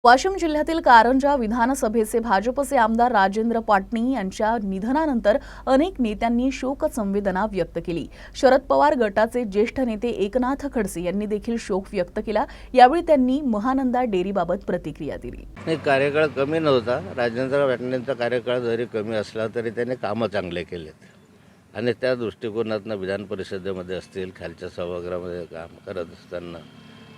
वाशिम जिल्ह्यातील कारंजा विधानसभेचे भाजपचे आमदार राजेंद्र पाटणी यांच्या निधनानंतर अनेक नेत्यांनी शोकसंवेदना व्यक्त केली। शरद पवार गटाचे ज्येष्ठ नेते एकनाथ खडसे यांनी देखील शोक व्यक्त केला। यावेळी त्यांनी महानंदा डेअरीबाबत प्रतिक्रिया दिली। कार्यकाळ कमी नव्हता। राजेंद्र पाटणींचा कार्यकाळ जरी कमी असला तरी त्यांनी कामं चांगले केलेत आणि त्या दृष्टिकोनातून विधान परिषदेमध्ये असतील, खालच्या सभागृहामध्ये काम करत असताना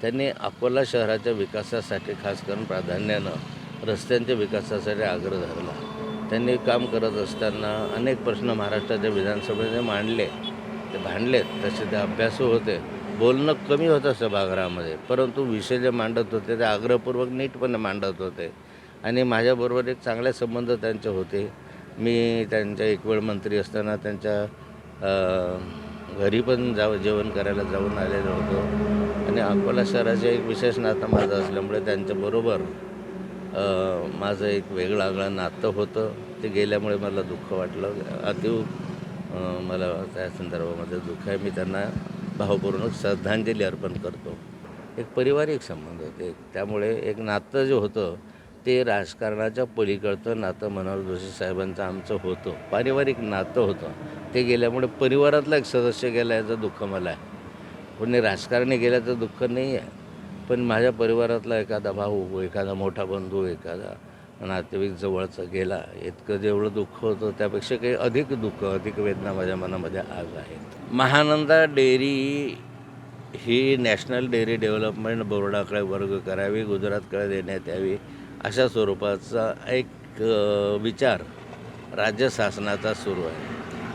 त्यांनी अकोला शहराच्या विकासासाठी खास करून प्राधान्यानं रस्त्यांच्या विकासासाठी आग्रह धरला। त्यांनी काम करत असताना अनेक प्रश्न महाराष्ट्राच्या विधानसभेने मांडले, ते भांडलेत, तसे ते अभ्यासू होते। बोलणं कमी होतं सभागृहामध्ये, परंतु विषय जे मांडत होते ते आग्रहपूर्वक नीटपणे मांडत होते आणि माझ्याबरोबर एक चांगले संबंध त्यांचे होते। मी त्यांच्या एक वेळ मंत्री असताना त्यांच्या घरी पण जेवण करायला जाऊन आलेलो होतो आणि अकोला शहराचे एक विशेष नातं माझं असल्यामुळे त्यांच्याबरोबर माझं एक वेगळं नातं होतं। ते गेल्यामुळे मला दुःख वाटलं, अतीव मला त्या संदर्भामध्ये दुःख आहे। मी त्यांना भावपूर्ण श्रद्धांजली अर्पण करतो। एक पारिवारिक संबंध होते, त्यामुळे एक नातं जे होतं ते राजकारणाच्या पलीकडचं नातं मनोहर जोशी साहेबांचं आमचं होतं, पारिवारिक नातं होतं। ते गेल्यामुळे परिवारातला एक सदस्य गेला याचं दुःख मला आहे। कोणी राजकारणी गेल्याचं दुःख नाही आहे, पण माझ्या परिवारातला एखादा भाऊ, एखादा मोठा बंधू, एखादा नातेवाईक जवळचा गेला, इतकं जेवढं दुःख होतं त्यापेक्षा काही अधिक दुःख, अधिक वेदना माझ्या मनामध्ये आज आहेत। महानंदा डेअरी ही नॅशनल डेअरी डेव्हलपमेंट बोर्डाकडे वर्ग करावी, गुजरातकडे देण्यात यावी, अशा स्वरूपाचा एक विचार राज्य शासनाचा सुरू आहे।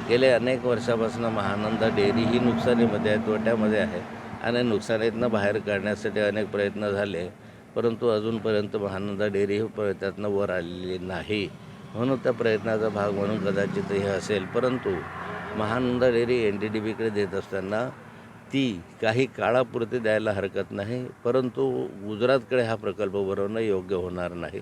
गेले अनेक वर्षापासून महानंदा डेअरी ही नुकसानीमध्ये आहे, तोट्यामध्ये आहे आणि नुकसानीतनं बाहेर काढण्यासाठी अनेक प्रयत्न झाले, परंतु अजूनपर्यंत महानंदा डेअरी ही प्रयत्नातनं वर आलेली नाही। म्हणून त्या प्रयत्नाचा भाग म्हणून कदाचित हे असेल, परंतु महानंदा डेअरी NDDBकडे देत असताना ती काही काळापुरती द्यायला हरकत नाही, परंतु गुजरातकडे हा प्रकल्प भरवणं योग्य होणार नाही।